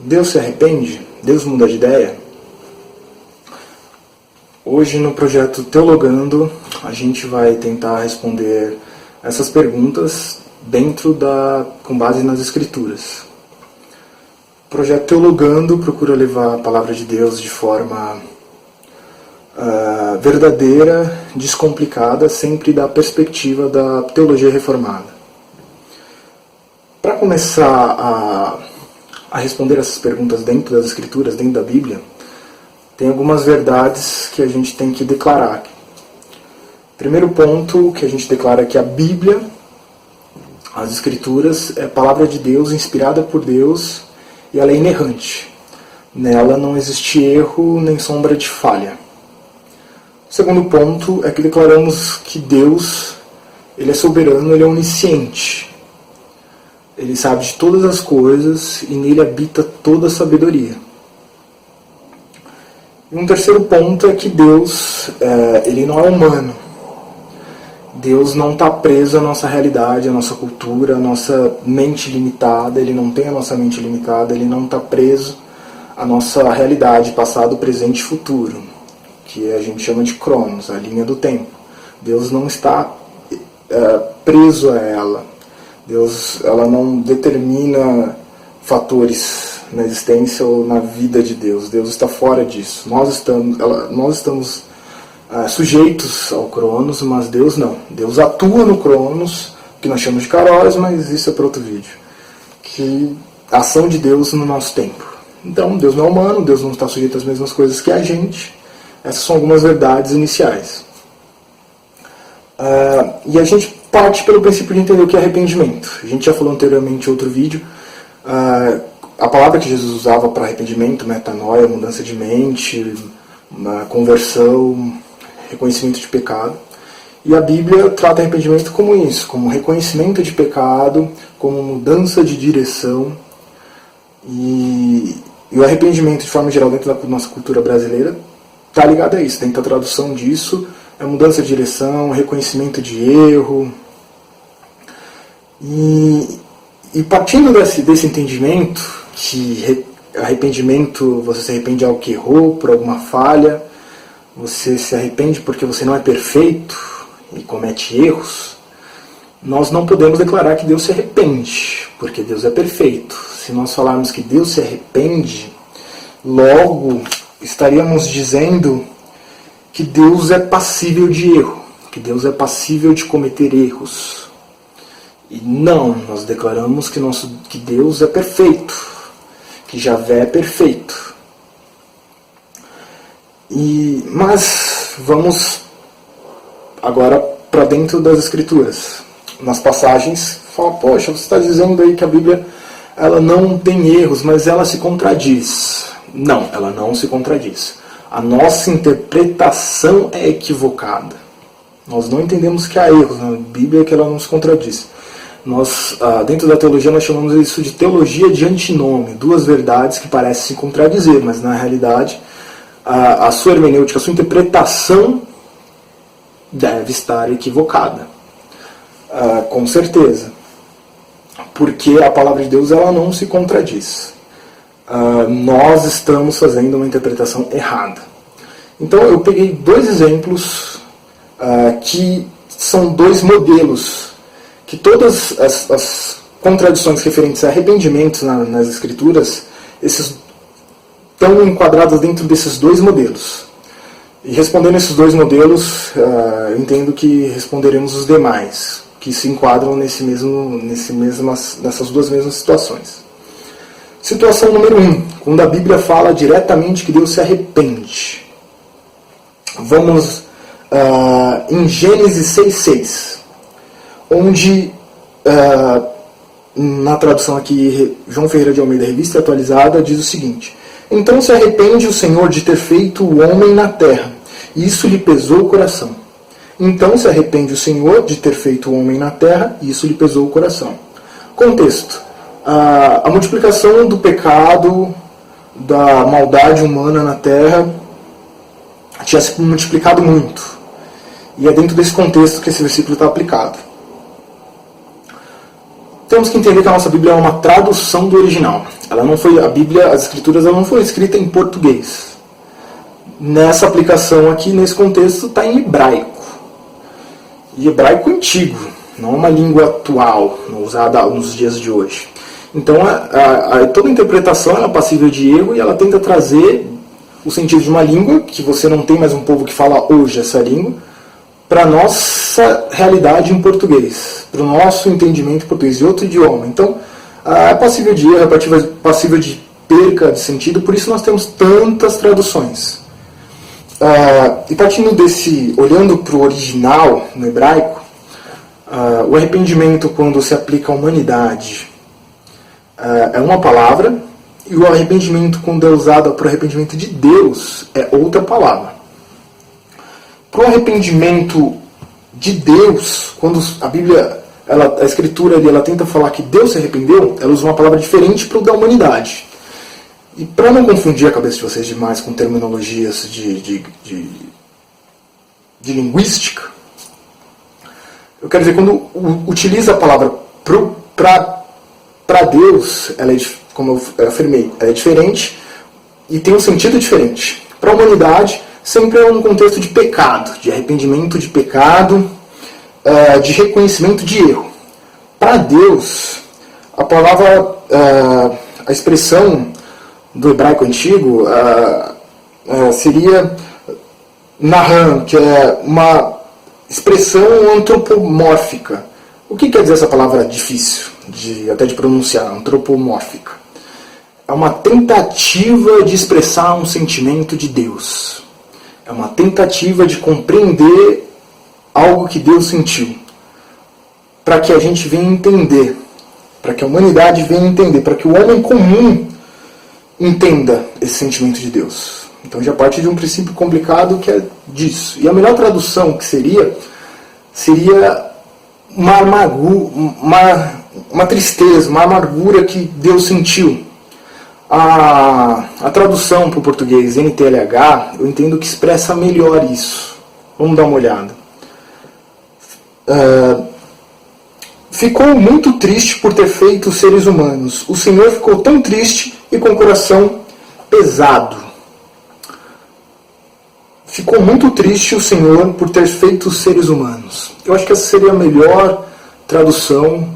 Deus se arrepende? Deus muda de ideia? Hoje no projeto Teologando a gente vai tentar responder essas perguntas com base nas Escrituras. O projeto Teologando procura levar a palavra de Deus de forma verdadeira, descomplicada, sempre da perspectiva da teologia reformada. Para começar a responder essas perguntas dentro das Escrituras, dentro da Bíblia, tem algumas verdades que a gente tem que declarar. Primeiro ponto que a gente declara é que a Bíblia, as Escrituras, é a palavra de Deus, inspirada por Deus, e ela é inerrante. Nela não existe erro nem sombra de falha. O segundo ponto é que declaramos que Deus, Ele é soberano, Ele é onisciente. Ele sabe de todas as coisas e nele habita toda a sabedoria. E um terceiro ponto é que Deus, Ele não é humano. Deus não está preso à nossa realidade, à nossa cultura, à nossa mente limitada. Ele não tem a nossa mente limitada, Ele não está preso à nossa realidade, passado, presente e futuro, que a gente chama de Cronos, a linha do tempo. Deus não está preso a ela. Ela não determina fatores na existência ou na vida de Deus. Deus está fora disso. Nós estamos sujeitos ao Cronos, mas Deus não. Deus atua no Cronos, que nós chamamos de Kairos, mas isso é para outro vídeo. Que a ação de Deus no nosso tempo. Então, Deus não é humano, Deus não está sujeito às mesmas coisas que a gente. Essas são algumas verdades iniciais. E a gente parte pelo princípio de entender o que é arrependimento. A gente já falou anteriormente em outro vídeo. A palavra que Jesus usava para arrependimento, metanoia, mudança de mente, conversão, reconhecimento de pecado. E a Bíblia trata arrependimento como isso, como reconhecimento de pecado, como mudança de direção. E o arrependimento, de forma geral, dentro da nossa cultura brasileira, está ligado a isso. Dentro da tradução disso, é mudança de direção, reconhecimento de erro. E partindo desse entendimento, que arrependimento, você se arrepende de algo que errou, por alguma falha, você se arrepende porque você não é perfeito e comete erros, nós não podemos declarar que Deus se arrepende, porque Deus é perfeito. Se nós falarmos que Deus se arrepende, logo estaríamos dizendo que Deus é passível de erro, que Deus é passível de cometer erros. E não, nós declaramos que Deus é perfeito, que Javé é perfeito. Mas vamos agora para dentro das Escrituras. Nas passagens, fala, poxa, você está dizendo aí que a Bíblia ela não tem erros, mas ela se contradiz. Não, ela não se contradiz. A nossa interpretação é equivocada. Nós não entendemos que há erros na Bíblia, que ela não se contradiz. Nós, dentro da teologia, nós chamamos isso de teologia de antinômio. Duas verdades que parecem se contradizer, mas na realidade a sua hermenêutica, a sua interpretação deve estar equivocada. Com certeza. Porque a palavra de Deus ela não se contradiz. Nós estamos fazendo uma interpretação errada. Então eu peguei dois exemplos que são dois modelos, que todas as contradições referentes a arrependimentos nas Escrituras estão enquadradas dentro desses dois modelos. E respondendo esses dois modelos, eu entendo que responderemos os demais, que se enquadram nessas duas mesmas situações. Situação número 1, quando a Bíblia fala diretamente que Deus se arrepende. Vamos em Gênesis 6,6, onde, na tradução aqui, João Ferreira de Almeida, Revista Atualizada, diz o seguinte: então se arrepende o Senhor de ter feito o homem na terra, e isso lhe pesou o coração. Então se arrepende o Senhor de ter feito o homem na terra, e isso lhe pesou o coração. Contexto. A multiplicação do pecado, da maldade humana na terra, tinha se multiplicado muito. E é dentro desse contexto que esse versículo está aplicado. temos que entender que a nossa Bíblia é uma tradução do original. Ela não foi, a Bíblia, as Escrituras, ela não foi escrita em português. Nessa aplicação aqui, nesse contexto, está em hebraico. E hebraico antigo, não uma língua atual, usada nos dias de hoje. Então, toda interpretação é passível de erro e ela tenta trazer o sentido de uma língua, que você não tem mais um povo que fala hoje essa língua, para a nossa realidade em português, para o nosso entendimento em português de outro idioma. Então, é passível de erro, é passível de perca de sentido, por isso nós temos tantas traduções. E partindo olhando para o original no hebraico, o arrependimento, quando se aplica à humanidade, é uma palavra, e o arrependimento, quando é usado para o arrependimento de Deus, é outra palavra. Para o arrependimento de Deus, quando a Bíblia, a Escritura ali, ela tenta falar que Deus se arrependeu, ela usa uma palavra diferente para o da humanidade. E para não confundir a cabeça de vocês demais com terminologias de linguística, eu quero dizer, quando utiliza a palavra para Deus, ela é, como eu afirmei, ela é diferente e tem um sentido diferente. Para a humanidade, sempre é um contexto de pecado, de arrependimento de pecado, de reconhecimento de erro. Para Deus, a palavra, a expressão do hebraico antigo seria nahan, que é uma expressão antropomórfica. O que quer dizer essa palavra difícil, até de pronunciar, antropomórfica? É uma tentativa de expressar um sentimento de Deus. É uma tentativa de compreender algo que Deus sentiu. Para que a gente venha entender, para que a humanidade venha entender, para que o homem comum entenda esse sentimento de Deus. Então já parte de um princípio complicado que é disso. E a melhor tradução que seria uma tristeza, uma amargura que Deus sentiu. A tradução para o português NTLH, eu entendo que expressa melhor isso. Vamos dar uma olhada. Ficou muito triste por ter feito os seres humanos. O Senhor ficou tão triste e com o coração pesado. Ficou muito triste o Senhor por ter feito os seres humanos. Eu acho que essa seria a melhor tradução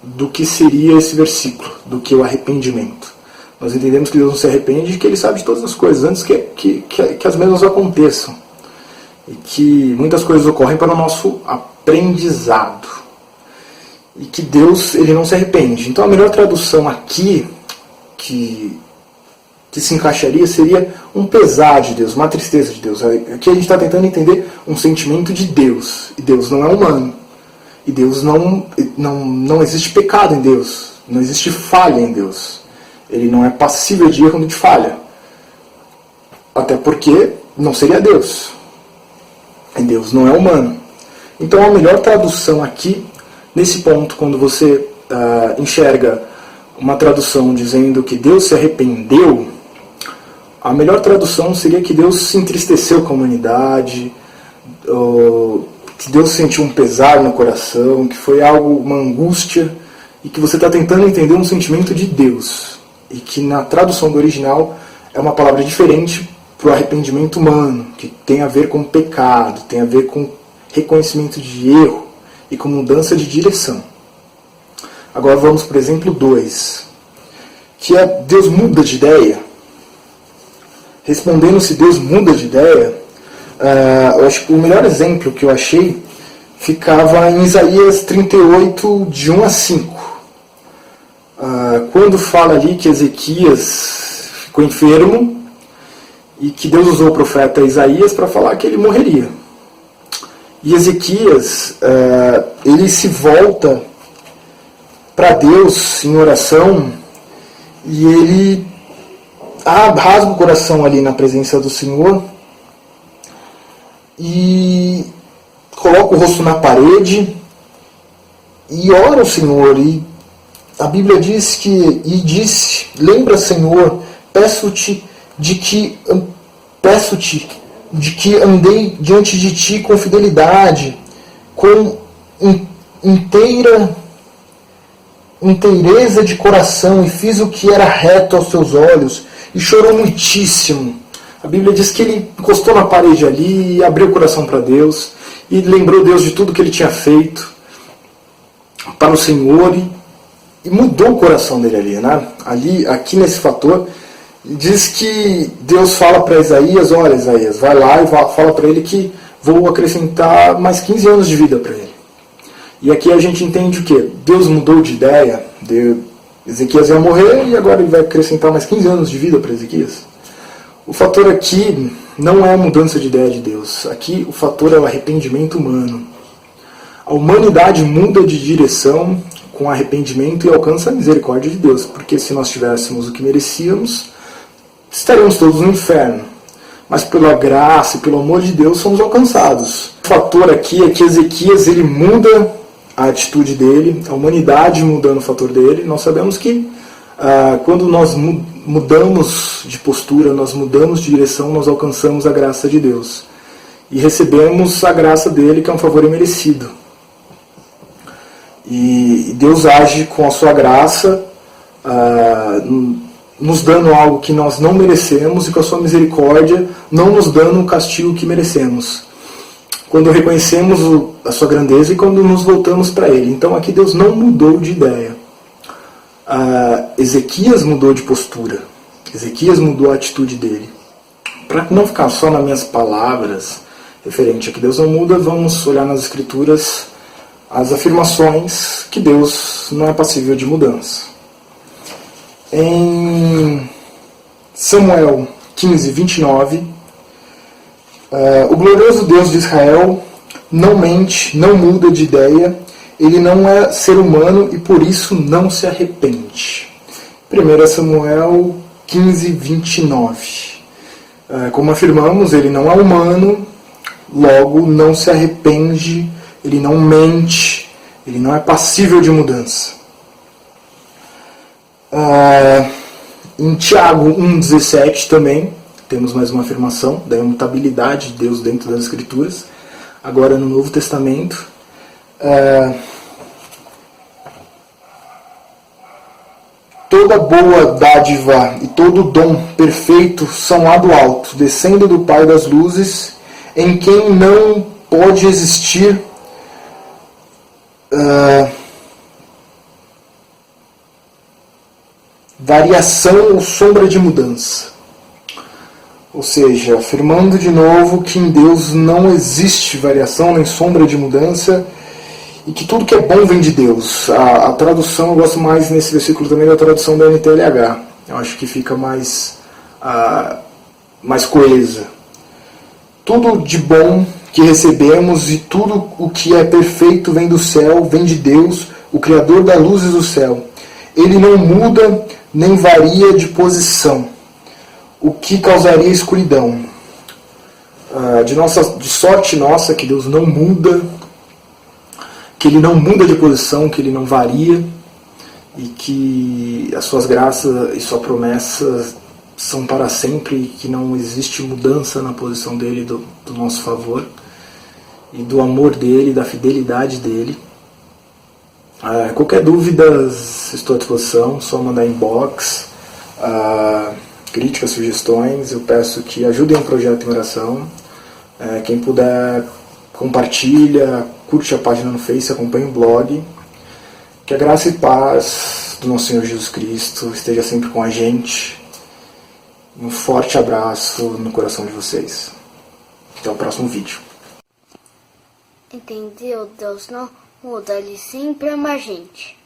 do que seria esse versículo, do que o arrependimento. Nós entendemos que Deus não se arrepende e que Ele sabe de todas as coisas, antes que as mesmas aconteçam. E que muitas coisas ocorrem para o nosso aprendizado. E que Deus, Ele não se arrepende. Então a melhor tradução aqui, que se encaixaria, seria um pesar de Deus, uma tristeza de Deus. Aqui a gente está tentando entender um sentimento de Deus. E Deus não é humano. E Deus não existe pecado em Deus. Não existe falha em Deus. Ele não é passível de erro de falha. Até porque não seria Deus. E Deus não é humano. Então a melhor tradução aqui, nesse ponto, quando você enxerga uma tradução dizendo que Deus se arrependeu, a melhor tradução seria que Deus se entristeceu com a humanidade, que Deus sentiu um pesar no coração, que foi algo, uma angústia, e que você está tentando entender um sentimento de Deus. E que na tradução do original é uma palavra diferente para o arrependimento humano, que tem a ver com pecado, tem a ver com reconhecimento de erro e com mudança de direção. Agora vamos para o exemplo 2, que é Deus muda de ideia. Respondendo se Deus muda de ideia, eu acho que o melhor exemplo que eu achei ficava em Isaías 38, de 1 a 5. Quando fala ali que Ezequias ficou enfermo e que Deus usou o profeta Isaías para falar que ele morreria. E Ezequias, ele se volta para Deus em oração e ele rasga o coração ali na presença do Senhor e coloca o rosto na parede e ora ao Senhor. E a Bíblia diz que, e disse, lembra, Senhor, peço-te de que andei diante de ti com fidelidade, com inteira inteireza de coração e fiz o que era reto aos seus olhos, e chorou muitíssimo. A Bíblia diz que ele encostou na parede ali e abriu o coração para Deus, e lembrou Deus de tudo que ele tinha feito para o Senhor, e mudou o coração dele ali, né? Aqui nesse fator, diz que Deus fala para Isaías: olha, Isaías, vai lá e fala para ele que vou acrescentar mais 15 anos de vida para ele. E aqui a gente entende o quê? Deus mudou de ideia, Ezequias ia morrer e agora ele vai acrescentar mais 15 anos de vida para Ezequias. O fator aqui não é a mudança de ideia de Deus, aqui o fator é o arrependimento humano. A humanidade muda de direção com arrependimento e alcança a misericórdia de Deus, porque se nós tivéssemos o que merecíamos, estaríamos todos no inferno. Mas pela graça e pelo amor de Deus somos alcançados. O fator aqui é que Ezequias ele muda a atitude dele, a humanidade mudando o fator dele. Nós sabemos que quando nós mudamos de postura, nós mudamos de direção, nós alcançamos a graça de Deus. E recebemos a graça dele, que é um favor imerecido. E Deus age com a sua graça, nos dando algo que nós não merecemos, e com a sua misericórdia não nos dando o castigo que merecemos, quando reconhecemos a sua grandeza e quando nos voltamos para Ele. Então aqui Deus não mudou de ideia. Ezequias mudou de postura, Ezequias mudou a atitude dele. Para não ficar só nas minhas palavras referente a que Deus não muda, vamos olhar nas Escrituras as afirmações que Deus não é passível de mudança. Em Samuel 15, 29, o glorioso Deus de Israel não mente, não muda de ideia, ele não é ser humano e por isso não se arrepende. 1 Samuel 15, 29. Como afirmamos, ele não é humano, logo não se arrepende, ele não mente, ele não é passível de mudança. Em Tiago 1,17 também temos mais uma afirmação da imutabilidade de Deus dentro das Escrituras. Agora no Novo Testamento, toda boa dádiva e todo dom perfeito são lá do alto, descendo do Pai das luzes, em quem não pode existir variação ou sombra de mudança. Ou seja, afirmando de novo que em Deus não existe variação nem sombra de mudança e que tudo que é bom vem de Deus. A tradução, eu gosto mais nesse versículo também da tradução da NTLH. Eu acho que fica mais coesa. Tudo de bom que recebemos e tudo o que é perfeito vem do céu, vem de Deus, o Criador da luz e do céu. Ele não muda nem varia de posição, o que causaria escuridão. De sorte nossa que Deus não muda, que Ele não muda de posição, que Ele não varia, e que as suas graças e sua promessa são para sempre, e que não existe mudança na posição dele do nosso favor, e do amor dele, da fidelidade dele. Qualquer dúvida, estou à disposição, só mandar inbox, críticas, sugestões. Eu peço que ajudem o projeto em oração. Quem puder, compartilha, curte a página no Face, acompanhe o blog. Que a graça e paz do nosso Senhor Jesus Cristo esteja sempre com a gente. Um forte abraço no coração de vocês. Até o próximo vídeo. Entendeu? Deus não muda, Ele sempre ama a gente.